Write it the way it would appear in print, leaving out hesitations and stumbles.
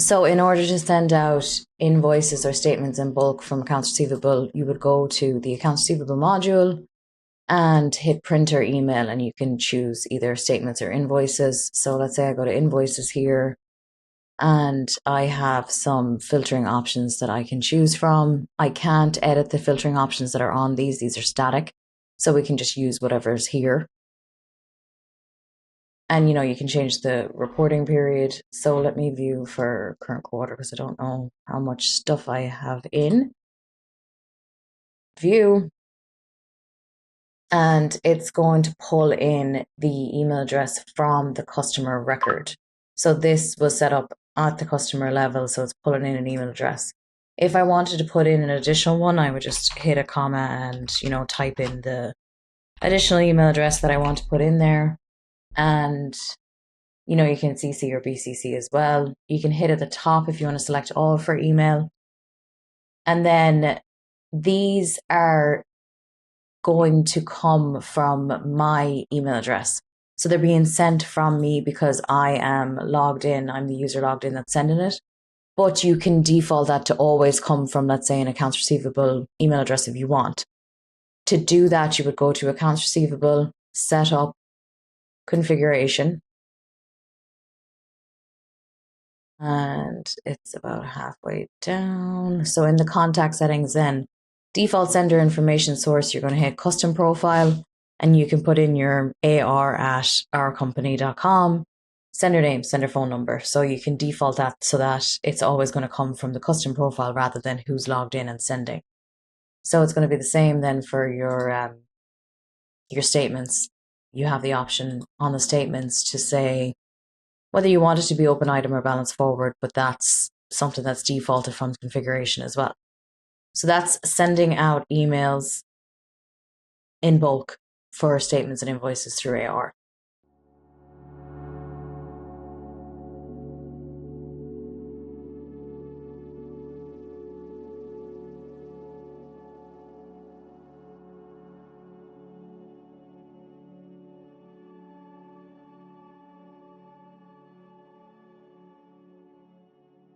So in order to send out invoices or statements in bulk from accounts receivable, you would go to the accounts receivable module and hit printer email, and you can choose either statements or invoices. So let's say I go to invoices here, and I have some filtering options that I can choose from. I can't edit the filtering options that are on these are static. So we can just use whatever's here. And you can change the reporting period. So let me view for current quarter because I don't know how much stuff I have in. View. And it's going to pull in the email address from the customer record. So this was set up at the customer level, so it's pulling in an email address. If I wanted to put in an additional one, I would just hit a comma and, type in the additional email address that I want to put in there. And, you can CC or BCC as well. You can hit at the top if you want to select all for email. And then these are going to come from my email address. So they're being sent from me because I am logged in. I'm the user logged in that's sending it. But you can default that to always come from, let's say, an accounts receivable email address if you want. To do that, you would go to accounts receivable, setup, configuration. And it's about halfway down. So in the contact settings, then default sender information source, you're going to hit custom profile, and you can put in your ar@ourcompany.com, sender name, sender phone number. So you can default that so that it's always going to come from the custom profile rather than who's logged in and sending. So it's going to be the same then for your statements. You have the option on the statements to say whether you want it to be open item or balance forward, but that's something that's defaulted from the configuration as well. So that's sending out emails in bulk for statements and invoices through AR.